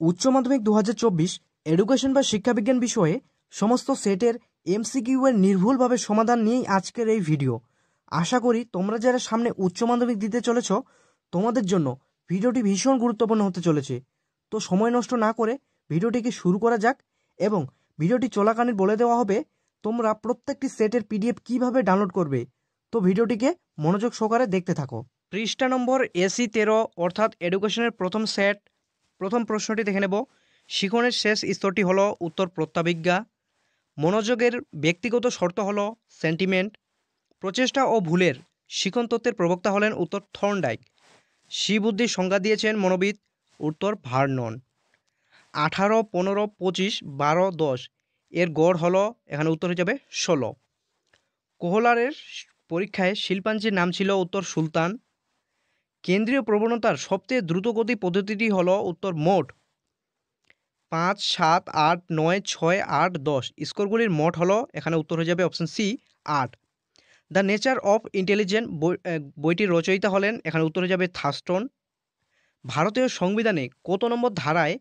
উচ্চ মাধ্যমিক 2024 এডুকেশন বা শিক্ষাবিজ্ঞান বিষয়ে সমস্ত সেটের এমসিকিউ এর নির্ভুলভাবে সমাধান নিয়েই আজকের এই ভিডিও। আশা করি তোমরা যারা সামনে উচ্চ মাধ্যমিক দিতে চলেছ তোমাদের জন্য ভিডিওটি ভীষণ গুরুত্বপূর্ণ হতে চলেছে। তো সময় নষ্ট না করে ভিডিওটিকে শুরু করা যাক, এবং ভিডিওটি চলাকালীন বলে দেওয়া হবে তোমরা প্রত্যেকটি সেটের পিডিএফ কিভাবে ডাউনলোড করবে। তো ভিডিওটিকে মনোযোগ সহকারে দেখতে থাকো। পৃষ্ঠা নম্বর এসি 13 অর্থাৎ এডুকেশনের প্রথম সেট। প্রথম প্রশ্নটি দেখে নেব। শিখনের শেষ স্তরটি হলো উত্তর প্রত্যাবিজ্ঞা। মনোযোগের ব্যক্তিগত শর্ত হলো সেন্টিমেন্ট। প্রচেষ্টা ও ভুলের শিখন তত্ত্বের প্রবক্তা হলেন উত্তর থর্নডাইক। শিবুদ্ধির সংজ্ঞা দিয়েছেন মনোবিদ, উত্তর ভার্নন। 18, 15, 25, 12, 10 এর গড় হলো, এখানে উত্তর হয়ে যাবে 16। কোহলারের পরীক্ষায় শিল্পাঞ্জির নাম ছিল উত্তর সুলতান। কেন্দ্রীয় প্রবণতার সবচেয়ে দ্রুতগতি পদ্ধতিটি হলো উত্তর মোট। 5, 7, 8, 9, 6, 8, 10 স্কোরগুলির মোট হলো, এখানে উত্তর হয়ে যাবে option C 8। The nature of intelligent বইটির রচয়িতা হলেন, এখানে উত্তর হয়ে যাবে থার্স্টন। ভারতীয় সংবিধানে কত নম্বর ধারায়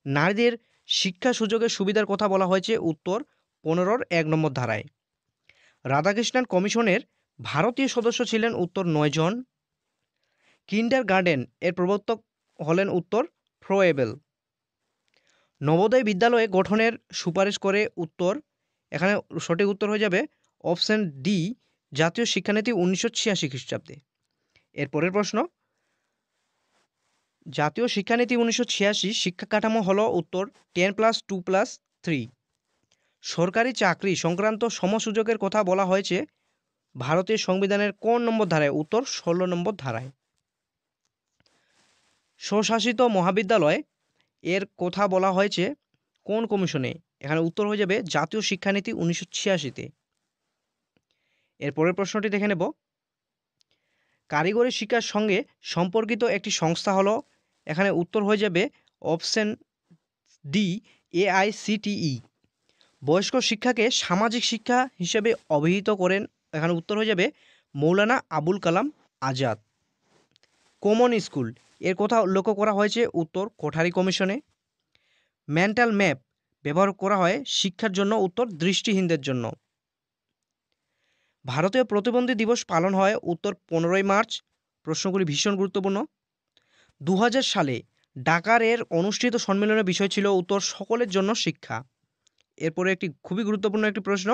নারীদের শিক্ষা সুযোগের সুবিধার কথা বলা হয়েছে? উত্তর 15-র 1 নম্বর ধারায়। রাধাকৃষ্ণন কমিশনের ভারতীয় সদস্য ছিলেন উত্তর 9 জন। কিন্ডার গার্ডেন এর প্রবর্তক হলেন উত্তর ফ্রোয়েবেল। নবোদয় বিদ্যালয়ে গঠনের সুপারিশ করে উত্তর, এখানে সঠিক উত্তর হয়ে যাবে অপশন ডি, জাতীয় শিক্ষানীতি 1986 খ্রিস্টাব্দে। এর পরের প্রশ্ন, জাতীয় শিক্ষানীতি 1986 শিক্ষা কাঠামো হলো উত্তর 10+2+3। সরকারি চাকরি সংক্রান্ত সমসুযোগের কথা বলা হয়েছে ভারতীয় সংবিধানের কোন নম্বর ধারায়? উত্তর 16 নম্বর ধারায়। স্বশাসিত মহাবিদ্যালয় এর কথা বলা হয়েছে কোন কমিশনে? এখানে উত্তর হয়ে যাবে জাতীয় শিক্ষানীতি 1986-তে। এর পরের প্রশ্নটি দেখে নেব। কারিগরি শিক্ষার সঙ্গে সম্পর্কিত একটি সংস্থা হলো, এখানে উত্তর হয়ে যাবে অপশন ডি, AICTE। বয়স্ক শিক্ষাকে সামাজিক শিক্ষা হিসেবে অভিহিত করেন, এখানে উত্তর হয়ে যাবে মৌলানা আবুল কালাম আজাদ। কমন স্কুল এর কথা উল্লেখ করা হয়েছে উত্তর কোঠারি কমিশনে। মেন্টাল ম্যাপ ব্যবহার করা হয় শিক্ষার জন্য, উত্তর দৃষ্টিহীনদের জন্য। ভারতীয় প্রতিবন্ধী দিবস পালন হয় উত্তর 15ই মার্চ। প্রশ্নগুলি ভীষণ গুরুত্বপূর্ণ। 2000 সালে ডাকারের অনুষ্ঠিত সম্মেলনের বিষয় ছিল উত্তর সকলের জন্য শিক্ষা। এরপরে একটি খুবই গুরুত্বপূর্ণ একটি প্রশ্ন,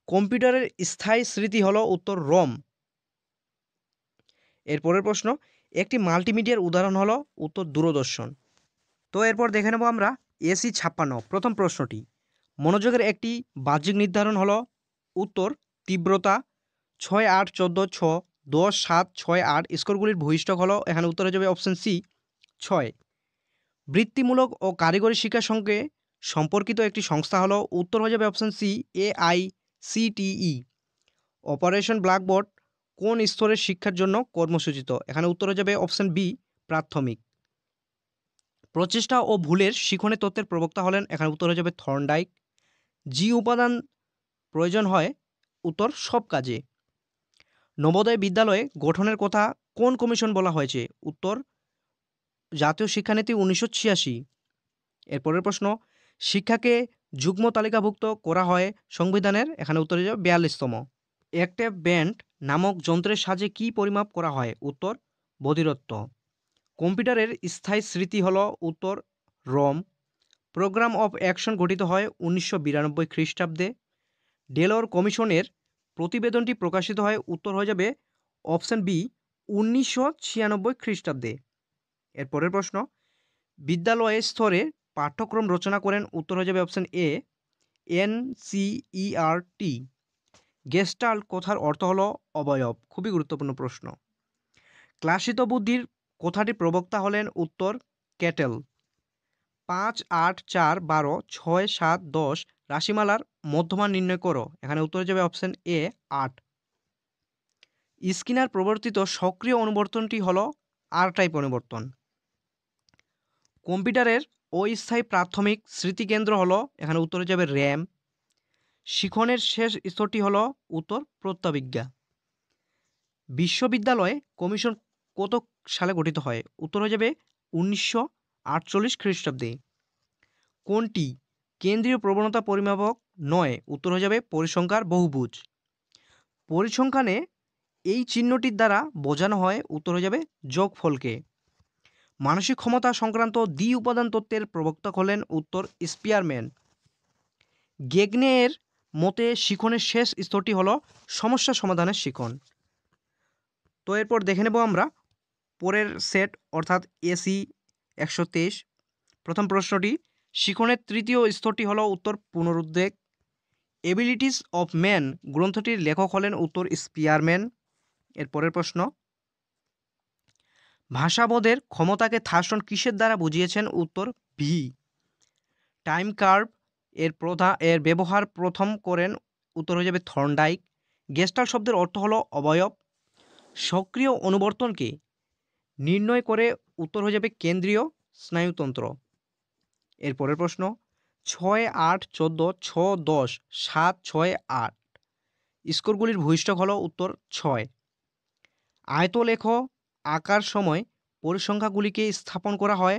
কম্পিউটারের স্থায়ী স্মৃতি হলো উত্তর রম। এরপরের প্রশ্ন, একটি মাল্টিমিডিয়ার উদাহরণ হলো উত্তর দূরদর্শন। তো এরপর দেখে নেব আমরা এসি 56 প্রথম প্রশ্নটি। মনোযোগের একটি বাহ্যিক নির্ধারণ হলো উত্তর তীব্রতা। 6, 8, 14, 6, 10, 7, 6, 8 স্কোরগুলির ভূইষ্ঠক হলো, এখানে উত্তর হয়ে যাবে অপশন সি 6। বৃত্তিমূলক ও কারিগরি শিক্ষার সঙ্গে সম্পর্কিত একটি সংস্থা হলো, উত্তর হয়ে যাবে option C AICTE। Operation blackboard কোন স্তরের শিক্ষার জন্য কর্মসূচিত? এখানে উত্তর হয়ে যাবে অপশন বি প্রাথমিক। প্রচেষ্টা ও ভুলের শিখনের তত্ত্বের প্রবক্তা হলেন, এখানে উত্তর হয়ে যাবে থর্নডাইক। জি উপাদান প্রয়োজন হয়, উত্তর সব কাজে। নবোদয় বিদ্যালয়ে গঠনের কথা কোন কমিশন বলা হয়েছে? উত্তর জাতীয় শিক্ষানীতি 1986। এরপরের প্রশ্ন, শিক্ষাকে যুগ্ম তালিকাভুক্ত করা হয় সংবিধানের, এখানে উত্তর হয়ে যাবে 42তম। একটেভ ব্যান্ড নামক যন্ত্রের সাহায্যে কি পরিমাপ করা হয়? উত্তর বধিরত্ব। কম্পিউটারের স্থায়ী স্মৃতি হল, উত্তর রম। প্রোগ্রাম অফ অ্যাকশন গঠিত হয় 1992 খ্রিস্টাব্দে। ডেলর কমিশনের প্রতিবেদনটি প্রকাশিত হয়, উত্তর হয়ে যাবে অপশন বি 1996 খ্রিস্টাব্দে। এর পরের প্রশ্ন, বিদ্যালয় স্তরে পাঠ্যক্রম রচনা করেন, উত্তর হয়ে যাবে অপশন এ NCERT। গেস্টাল্ট কথার অর্থ হলো অবয়ব। খুবই গুরুত্বপূর্ণ প্রশ্ন। ক্লাসিত বুদ্ধির কথাটি প্রবক্তা হলেন, উত্তর ক্যাটেল। 5, 8, 4, 12, 6, 7, 10 রাশিমালার মধ্যমান নির্ণয় করো, এখানে উত্তর হয়ে যাবে অপশন এ 8। স্কিনার প্রবর্তিত সক্রিয় অনুবর্তনটি হল আর টাইপ অনুবর্তন। কম্পিউটারের অস্থায়ী প্রাথমিক স্মৃতিকেন্দ্র হলো, এখানে উত্তর হয়ে যাবে র্যাম। শিখনের শেষ স্তরটি হলো উত্তর প্রত্যাবিজ্ঞা। বিশ্ববিদ্যালয় কমিশন কত সালে গঠিত হয়? উত্তর হয়ে যাবে 1948 খ্রিস্টাব্দে। কোনটি কেন্দ্রীয় প্রবণতা পরিমাপক নয়? উত্তর হয়ে যাবে পরিসংখ্যার বহুভুজ। পরিসংখ্যানে এই চিহ্নটির দ্বারা বোঝানো হয়, উত্তর হয়ে যাবে যোগফলকে। মানসিক ক্ষমতা সংক্রান্ত দ্বি উপাদান তত্ত্বের প্রবক্তা হলেন, উত্তর স্পিয়ারম্যান। গেগনের মতে শিখনের শেষ স্তরটি হলো সমস্যা সমাধানের শিখন। তো এরপর দেখে নেব আমরা পরের সেট অর্থাৎ এসি 123। প্রথম প্রশ্নটি, শিখনের তৃতীয় স্তরটি হলো উত্তর পুনরুদ্বেগ। এবিলিটিস অফ ম্যান গ্রন্থটির লেখক হলেন, উত্তর স্পিয়ারম্যান। এর পরের প্রশ্ন, ভাষাবোধের ক্ষমতাকে থার্স্টন কিসের দ্বারা বুঝিয়েছেন? উত্তর ভি। টাইম কার্ভ এর ব্যবহার প্রথম করেন, উত্তর হয়ে যাবে থর্নডাইক। গেস্টাল্ট শব্দের অর্থ হলো অবয়ব। সক্রিয় অনুবর্তনকে নির্ণয় করে, উত্তর হয়ে যাবে কেন্দ্রীয় স্নায়ুতন্ত্র। এর পরের প্রশ্ন, 6, 8, 14, 6, 10, 7, 6, 8 স্কোরগুলির ভূইষ্ঠক হলো, উত্তর 6। আয়তলেখ আঁকার সময় পরিসংখ্যাগুলিকে স্থাপন করা হয়,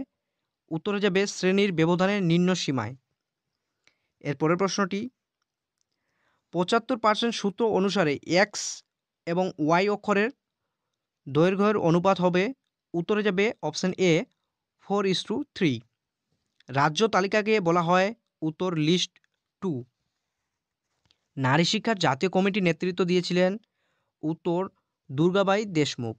উত্তর হয়ে যাবে শ্রেণীর ব্যবধানের নিম্ন সীমায়। এর পরের প্রশ্নটি, 75% সূত্র অনুসারে এক্স এবং ওয়াই অক্ষরের দৈর্ঘ্যের অনুপাত হবে, উত্তরে যাবে অপশন এ 4:3। রাজ্য তালিকাকে বলা হয়, উত্তর লিস্ট 2। নারী শিক্ষার জাতীয় কমিটি নেতৃত্ব দিয়েছিলেন, উত্তর দুর্গাবাই দেশমুখ।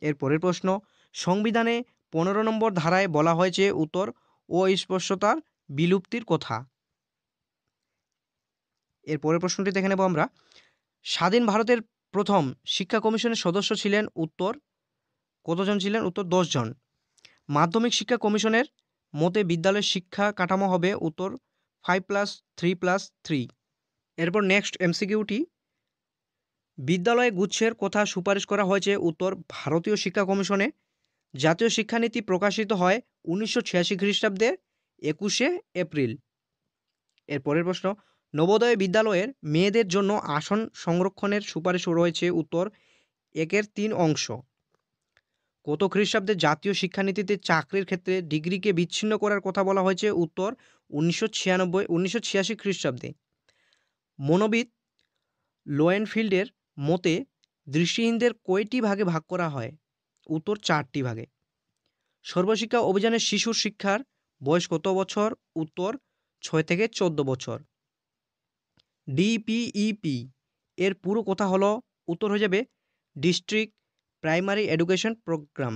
এর পরের প্রশ্ন, সংবিধানে 15 নম্বর ধারায় বলা হয়েছে, উত্তর অস্পৃশ্যতার বিলুপ্তির কথা। এর পরের প্রশ্নটি দেখে নেব আমরা, স্বাধীন ভারতের প্রথম শিক্ষা কমিশনের সদস্য ছিলেন, উত্তর কতজন ছিলেন? উত্তর 10 জন। মাধ্যমিক শিক্ষা কমিশনের মতে বিদ্যালয়ের শিক্ষা কাঠামো হবে, উত্তর 5+3+3। এরপর নেক্সট এমসিকিউটি, বিদ্যালয়ে গুচ্ছের কথা সুপারিশ করা হয়েছে, উত্তর ভারতীয় শিক্ষা কমিশনে। জাতীয় শিক্ষানীতি প্রকাশিত হয় 1986 খ্রিস্টাব্দে 21শে এপ্রিল। এর পরের প্রশ্ন, নবোদয় বিদ্যালয়ের মেয়েদের জন্য আসন সংরক্ষণের সুপারিশ রয়েছে, উত্তর 1/3 অংশ। কত খ্রিস্টাব্দে জাতীয় শিক্ষানীতিতে চাকরির ক্ষেত্রে ডিগ্রিকে বিচ্ছিন্ন করার কথা বলা হয়েছে? উত্তর 1986 খ্রিস্টাব্দে। মনোবিদ লোয়েনফিল্ডের মতে দৃষ্টিহীনদের কয়টি ভাগে ভাগ করা হয়? উত্তর 4টি ভাগে। সর্বশিক্ষা অভিযানের শিশুর শিক্ষার বয়স কত বছর? উত্তর 6 থেকে 14 বছর। ডিপিইপি এর পুরো কথা হলো, উত্তর হয়ে যাবে district primary education programme.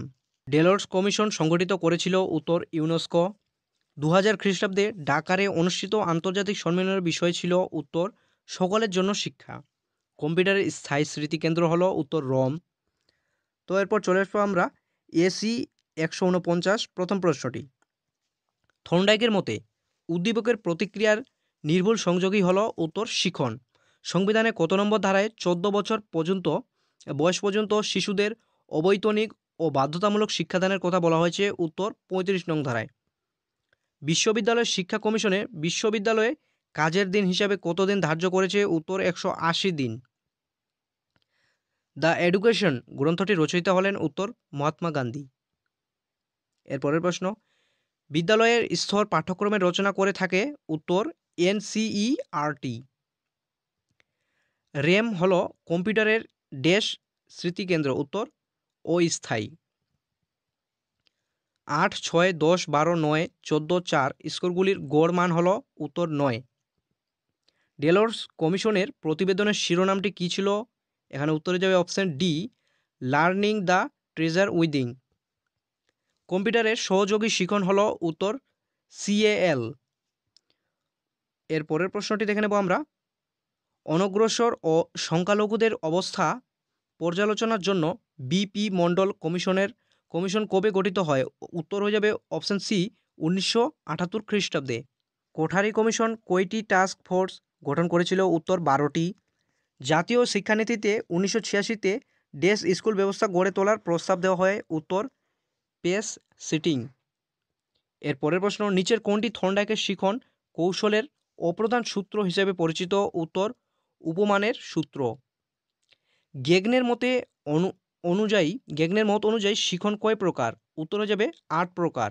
Delors commission সংগঠিত করেছিল, উত্তর ইউনেস্কো। 2000 খ্রিস্টাব্দে ডাকারে অনুষ্ঠিত আন্তর্জাতিক সম্মেলনের বিষয় ছিল, উত্তর সকলের জন্য শিক্ষা। কম্পিউটারের স্থায়ী স্মৃতিকেন্দ্র হলো, উত্তর রোম। তো এরপর চলে আসবো আমরা এসি 149 প্রথম প্রশ্নটি, থর্নডাইকের মতে উদ্দীপকের প্রতিক্রিয়ার নির্ভুল সংযোগই হলো, উত্তর শিখন। সংবিধানে কত নম্বর ধারায় 14 বছর পর্যন্ত বয়স পর্যন্ত শিশুদের অবৈতনিক ও বাধ্যতামূলক শিক্ষাদানের কথা বলা হয়েছে? উত্তর 35 নং ধারায়। বিশ্ববিদ্যালয় শিক্ষা কমিশনে বিশ্ববিদ্যালয়ে কাজের দিন হিসাবে কত দিন ধার্য করেছে? উত্তর 180 দিন। দ্য এডুকেশন গ্রন্থটি রচয়িতা হলেন, উত্তর মহাত্মা গান্ধী। এর পরের প্রশ্ন, বিদ্যালয়ের স্তর পাঠ্যক্রমের রচনা করে থাকে, উত্তর এনসিইআরটি। র্যাম হলো কম্পিউটারের ড্যাশ স্মৃতিকেন্দ্র, উত্তর অস্থায়ী। 8, 6, 10, 12, 9, 14, 4 স্কোরগুলির গড় মান হলো, উত্তর 9। ডেলর্স কমিশনের প্রতিবেদনের শিরোনামটি কী ছিল? এখানে উত্তরে যাবে option D, learning the treasure within. কম্পিউটারের সহযোগী শিখন হলো, উত্তর সিএএল। এর পরের প্রশ্নটি দেখে নেব আমরা, অনগ্রসর ও সংখ্যালঘুদের অবস্থা পর্যালোচনার জন্য বিপি মণ্ডল কমিশন কবে গঠিত হয়? উত্তর হয়ে যাবে অপশন সি, 1978 খ্রিস্টাব্দে। কোঠারি কমিশন কয়টি টাস্ক ফোর্স গঠন করেছিল? উত্তর 12টি। জাতীয় শিক্ষানীতিতে 1986-তে ডেস স্কুল ব্যবস্থা গড়ে তোলার প্রস্তাব দেওয়া হয়, উত্তর পেস সিটিং। এর পরের প্রশ্ন, নিচের কোনটি থর্নডাইকের শিখন কৌশলের অপ্রধান সূত্র হিসেবে পরিচিত? উত্তর উপমানের সূত্র। গেগনের মত অনুযায়ী শিখন কয় প্রকার? উত্তর হয়ে যাবে 8 প্রকার।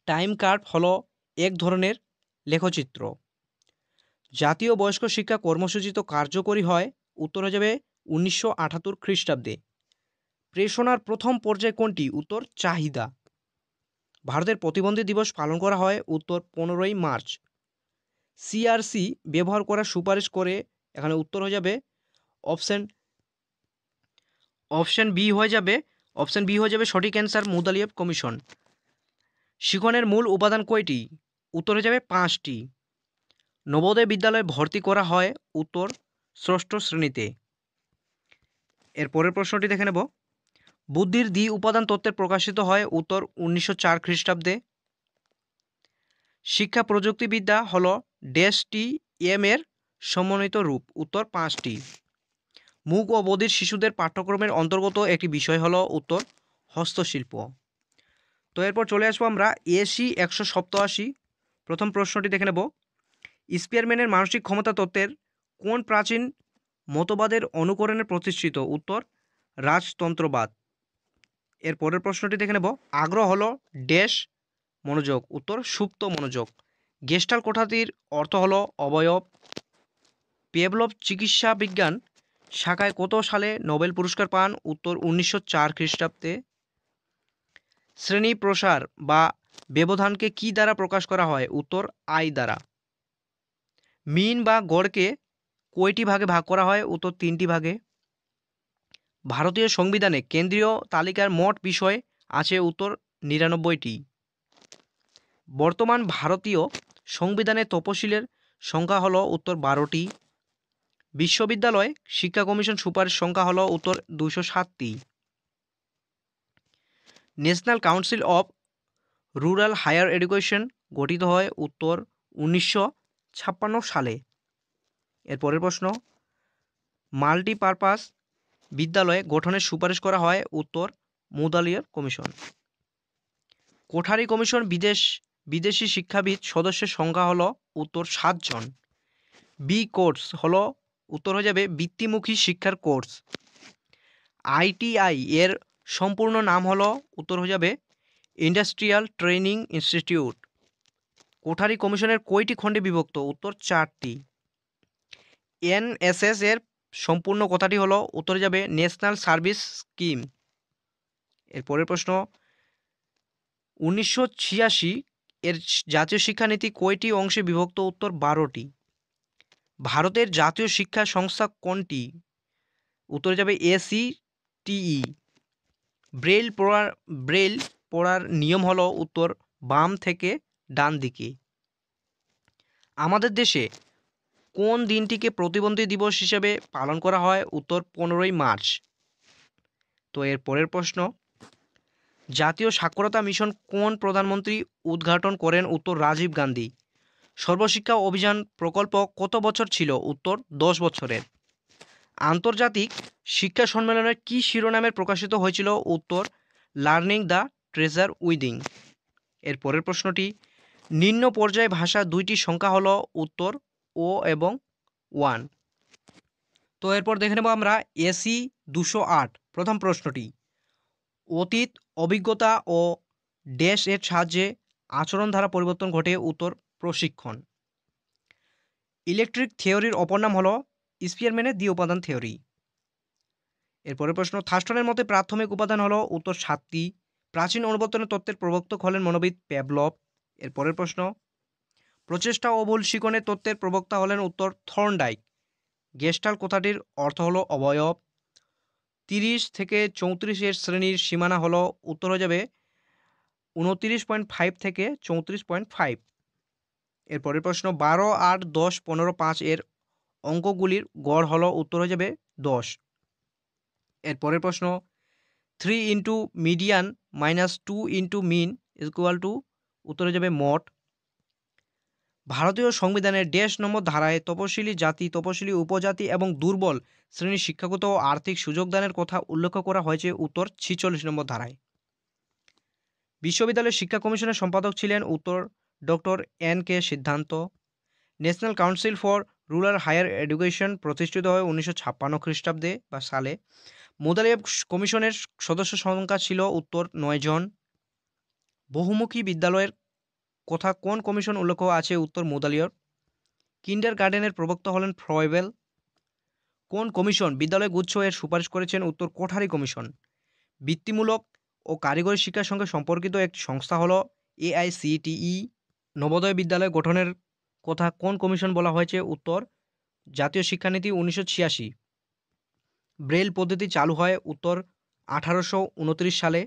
টাইম কার্ভ হলো এক ধরনের লেখচিত্র। জাতীয় বয়স্ক শিক্ষা কর্মসূচি তো কার্যকরী হয়, উত্তর হয়ে যাবে 1978 খ্রিস্টাব্দে। প্রেষণার প্রথম পর্যায় কোনটি? উত্তর চাহিদা। ভারতের প্রতিবন্ধী দিবস পালন করা হয়, উত্তর 15ই মার্চ। সিআরসি ব্যবহার করার সুপারিশ করে, এখানে উত্তর হয়ে যাবে অপশন বি হয়ে যাবে সঠিক অ্যান্সার, মুদালিয়েভ কমিশন। শিখনের মূল উপাদান কয়টি? উত্তর হয়ে যাবে 5টি। নবোদয় বিদ্যালয়ে ভর্তি করা হয়, উত্তর 6ষ্ঠ শ্রেণীতে। এর পরের প্রশ্নটি দেখে নেব। বুদ্ধির দ্বি উপাদান তত্ত্বের প্রকাশিত হয়, উত্তর 1904 খ্রিস্টাব্দে। শিক্ষা প্রযুক্তিবিদ্যা হল ড্যাশটি এম এর সমন্বিত রূপ, উত্তর 5টি। মূক ও বধির শিশুদের পাঠ্যক্রমের অন্তর্গত একটি বিষয় হলো, উত্তর হস্তশিল্প। তো এরপর চলে আসবো আমরা এসি 187। প্রথম প্রশ্নটি দেখে নেব। স্পিয়ারম্যানের মানসিক ক্ষমতা তত্ত্বের কোন প্রাচীন মতবাদের অনুকরণে প্রতিষ্ঠিত? উত্তর রাজতন্ত্রবাদ। এর পরের প্রশ্নটি দেখে নেব। আগ্রহ হলো ড্যাশ মনোযোগ, উত্তর সুপ্ত মনোযোগ। গেস্টাল কথাটির অর্থ হলো অবয়ব। পেভলভ চিকিৎসা বিজ্ঞান শাখায় কত সালে নোবেল পুরস্কার পান? উত্তর 1904 খ্রিস্টাব্দে। শ্রেণী প্রসার বা ব্যবধানকে কি দ্বারা প্রকাশ করা হয়? উত্তর আই দ্বারা। মিন বা গড়কে কয়টি ভাগে ভাগ করা হয়? উত্তর 3টি ভাগে। ভারতীয় সংবিধানে কেন্দ্রীয় তালিকার মোট বিষয় আছে, উত্তর 99টি। বর্তমান ভারতীয় সংবিধানে তপশিলের সংখ্যা হলো, উত্তর 12টি। বিশ্ববিদ্যালয় শিক্ষা কমিশন সুপারিশ সংখ্যা হলো, উত্তর 207টি। National council of rural higher education গঠিত হয়, উত্তর 1956 সালে। এর পরের প্রশ্ন। মাল্টিপারপাস বিদ্যালয় গঠনের সুপারিশ করা হয়, উত্তর মুদালিয়ার কমিশন। কোঠারি কমিশন বিদেশি শিক্ষাবিদ সদস্যের সংখ্যা হলো, উত্তর 7 জন। বি কোর্স হলো, উত্তর হয়ে যাবে বৃত্তিমুখী শিক্ষার কোর্স। আইটিআই এর সম্পূর্ণ নাম হলো, উত্তর হয়ে যাবে ইন্ডাস্ট্রিয়াল ট্রেনিং ইনস্টিটিউট। কোঠারি কমিশনের কয়টি খণ্ডে বিভক্ত? উত্তর 4টি। এনএসএস এর সম্পূর্ণ কথাটি হলো, উত্তরে যাবে ন্যাশনাল সার্ভিস স্কিম। এর পরের প্রশ্ন। 1986 এর জাতীয় শিক্ষানীতি কয়টি অংশে বিভক্ত? উত্তর 12টি। ভারতের জাতীয় শিক্ষা সংস্থা কোনটি? উত্তরে যাবে এসিটিই। ব্রেল পড়ার নিয়ম হলো, উত্তর বাম থেকে ডান দিকে। আমাদের দেশে কোন দিনটিকে প্রতিবন্ধী দিবস হিসেবে পালন করা হয়? উত্তর 15ই মার্চ। তো এর পরের প্রশ্ন। জাতীয় সাক্ষরতা মিশন কোন প্রধানমন্ত্রী উদ্ঘাটন করেন? উত্তর রাজীব গান্ধী। সর্বশিক্ষা অভিযান প্রকল্প কত বছর ছিল? উত্তর 10 বছরের। আন্তর্জাতিক শিক্ষা সম্মেলনের কি শিরোনামের প্রকাশিত হয়েছিল? উত্তর লার্নিং দ্য ট্রেজার উইদিন। এর পরের প্রশ্নটি। নিম্ন পর্যায় ভাষা দুইটি সংখ্যা হলো, উত্তর ও এবং 1। তো এরপর দেখে নেব আমরা এসি 208। প্রথম প্রশ্নটি। অতীত অভিজ্ঞতা ও ড্যাশ এর সাহায্যে আচরণ ধারা পরিবর্তন ঘটে, উত্তর প্রশিক্ষণ। ইলেকট্রিক থিওরির অপর নাম হলো স্পিয়ারম্যানের দ্বি উপাদান থিওরি। এরপরের প্রশ্ন। থার্স্টনের মতে প্রাথমিক উপাদান হলো, উত্তর 7টি। প্রাচীন অনুবর্তনের তত্ত্বের প্রবর্তক হলেন মনোবিদ পেভলভ। এর পরের প্রশ্ন। প্রচেষ্টা ও ভুল শিখনের তত্ত্বের প্রবক্তা হলেন, উত্তর থর্নডাইক। গেস্টাল কথাটির অর্থ হলো অবয়ব। 30 থেকে 34 এর শ্রেণীর সীমানা হলো, উত্তর হয়ে যাবে 29.5 থেকে 34.5। এর পরের প্রশ্ন। 12, 8, 10, 15, 5 এর অঙ্কগুলির গড় হলো, উত্তর হয়ে যাবে 10। এর পরের প্রশ্ন। 3 into median minus 2 into mean equal to, উত্তর হয়ে যাবে মোট। ভারতীয় সংবিধানের ড্যাশ নম্বর ধারায় তপশিলি জাতি, তপশিলি উপজাতি এবং দুর্বল শ্রেণীর শিক্ষাগত ও আর্থিক সুযোগদানের কথা উল্লেখ করা হয়েছে? উত্তর 46 নম্বর ধারায়। বিশ্ববিদ্যালয় শিক্ষা কমিশনের সম্পাদক ছিলেন, উত্তর doctor NK Siddhanta. National council for rural higher education প্রতিষ্ঠিত হয় 1956 খ্রিস্টাব্দে বা সালে। মুদালিয়েভ কমিশনের সদস্য সংখ্যা ছিল, উত্তর 9 জন। বহুমুখী বিদ্যালয়ের কথা কোন কমিশন উল্লেখ আছে? উত্তর মুদালিয়র। কিন্ডার গার্ডেনের প্রবক্তা হলেন ফ্রয়েবেল। কোন কমিশন বিদ্যালয় গুচ্ছ এর সুপারিশ করেছেন? উত্তর কোঠারি কমিশন। বৃত্তিমূলক ও কারিগরি শিক্ষার সঙ্গে সম্পর্কিত একটি সংস্থা হলো AICTE। নবোদয় বিদ্যালয় গঠনের কথা কোন কমিশন বলা হয়েছে? উত্তর জাতীয় শিক্ষানীতি 1986। ব্রেল পদ্ধতি চালু হয়? উত্তর 1829 সালে।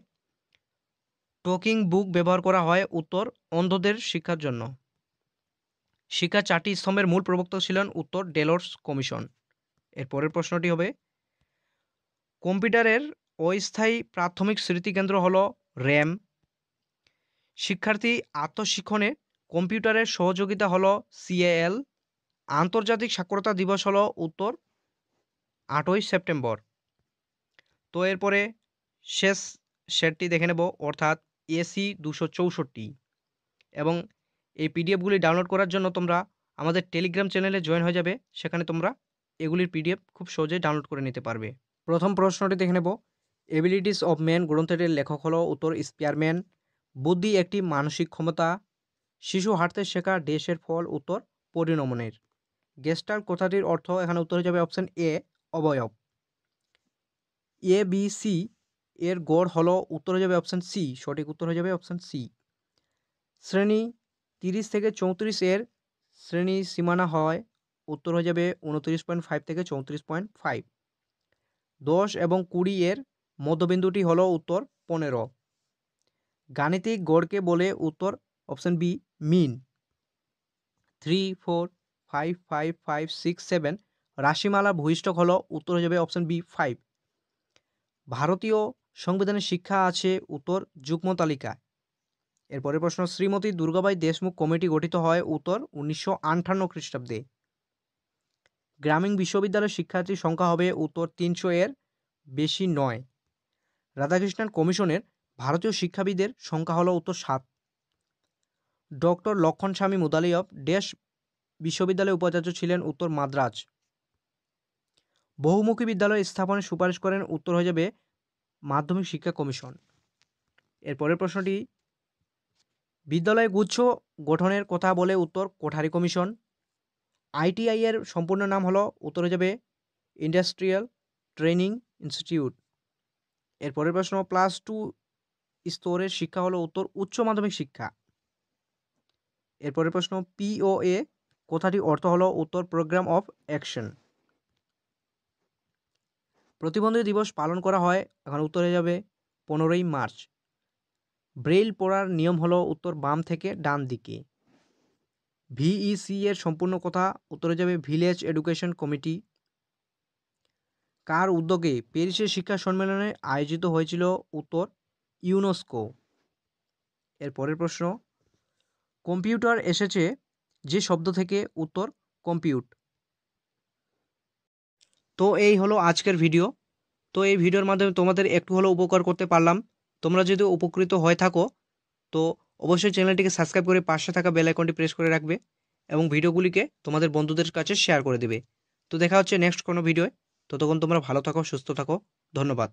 টকিং বুক ব্যবহার করা হয়? উত্তর অন্ধদের শিক্ষার জন্য। শিক্ষার 4টি স্তম্ভের মূল প্রবক্তা ছিলেন? উত্তর ডেলর্স কমিশন। এর পরের প্রশ্নটি হবে, কম্পিউটারের অস্থায়ী প্রাথমিক স্মৃতিকেন্দ্র হলো র্যাম। শিক্ষার্থী আত্মশিক্ষণে কম্পিউটারের সহযোগিতা হলো CAL। আন্তর্জাতিক সাক্ষরতা দিবস হলো? উত্তর 8ই সেপ্টেম্বর। তো এরপরে শেষ সেটটি দেখে নেব, অর্থাৎ AC 264। এবং এই পিডিএফগুলি ডাউনলোড করার জন্য তোমরা আমাদের টেলিগ্রাম চ্যানেলে জয়েন হয়ে যাবে, সেখানে তোমরা এগুলির পিডিএফ খুব সহজেই ডাউনলোড করে নিতে পারবে। প্রথম প্রশ্নটি দেখে নেব, এবিলিটিস অফ ম্যান গ্রন্থটির লেখক হলো? উত্তর স্পিয়ারম্যান। বুদ্ধি একটি মানসিক ক্ষমতা। শিশু হাঁটতে শেখা ড্যাশের ফল? উত্তর পরিণমনের। গেস্টাল্ট কথাটির অর্থ? এখানে উত্তর হয়ে যাবে অপশন A অবয়ব। ABC এর গড় হলো? উত্তর হয়ে যাবে অপশন C, সঠিক উত্তর হয়ে যাবে অপশন C। শ্রেণী 30 থেকে 34 এর শ্রেণী সীমানা হয়? উত্তর হয়ে যাবে 29.5 থেকে 34.5। 10 এবং 20 এর মধ্যবিন্দুটি হলো? উত্তর 15। গাণিতিক গড়কে বলে? উত্তর অপশন B মিন। 3, 4, 5, 5, 5, 6, 7 রাশিমালা ভূইষ্ঠক হলো? উত্তর হয়ে যাবে অপশন B 5। ভারতীয় সংবিধানে শিক্ষা আছে? উত্তর যুগ্ম তালিকা। এরপরের প্রশ্ন, শ্রীমতী দুর্গাবাই দেশমুখ কমিটি গঠিত হয়? উত্তর 1958 খ্রিস্টাব্দে। গ্রামীণ বিশ্ববিদ্যালয়ের শিক্ষার্থীর সংখ্যা হবে? উত্তর 300 এর বেশি নয়। রাধাকৃষ্ণন কমিশনের ভারতীয় শিক্ষাবিদের সংখ্যা হলো? উত্তর 7। ডক্টর লক্ষণ স্বামী মুদালিয়ব ড্যাশ বিশ্ববিদ্যালয়ের উপাচার্য ছিলেন? উত্তর মাদ্রাজ। বহুমুখী বিদ্যালয় স্থাপনের সুপারিশ করেন? উত্তর হয়ে যাবে মাধ্যমিক শিক্ষা কমিশন। এরপরের প্রশ্নটি, বিদ্যালয় গুচ্ছ গঠনের কথা বলে? উত্তর কোঠারি কমিশন। ITI এর সম্পূর্ণ নাম হলো? উত্তর হয়ে যাবে ইন্ডাস্ট্রিয়াল ট্রেনিং ইনস্টিটিউট। এরপরের প্রশ্ন, +2 স্তরের শিক্ষা হলো? উত্তর উচ্চ মাধ্যমিক শিক্ষা। এরপরের প্রশ্ন, POA কথাটি অর্থ হলো? উত্তর প্রোগ্রাম অফ অ্যাকশন। প্রতিবন্ধী দিবস পালন করা হয়? এখন উত্তর হয়ে যাবে 15ই মার্চ। ব্রেইল পড়ার নিয়ম হলো? উত্তর বাম থেকে ডান দিকে। VEC এর সম্পূর্ণ কথা? উত্তর হয়ে যাবে ভিলেজ এডুকেশন কমিটি। কার উদ্যোগে প্যারিসের শিক্ষা সম্মেলনে আয়োজিত হয়েছিল? উত্তর ইউনেস্কো। এর পরের প্রশ্ন, কম্পিউটার এসেছে যে শব্দ থেকে? উত্তর কম্পিউট। তো এই হলো আজকের ভিডিও। তো এই ভিডিওর মাধ্যমে তোমাদের একটু হলেও উপকার করতে পারলাম। তোমরা যদি উপকৃত হয়ে থাকো তো অবশ্যই চ্যানেলটিকে সাবস্ক্রাইব করে পাশে থাকা বেল আইকনটি প্রেস করে রাখবে এবং ভিডিওগুলিকে তোমাদের বন্ধুদের কাছে শেয়ার করে দেবে। তো দেখা হচ্ছে নেক্সট কোনো ভিডিওয়। ততক্ষণ তোমরা ভালো থাকো, সুস্থ থাকো। ধন্যবাদ।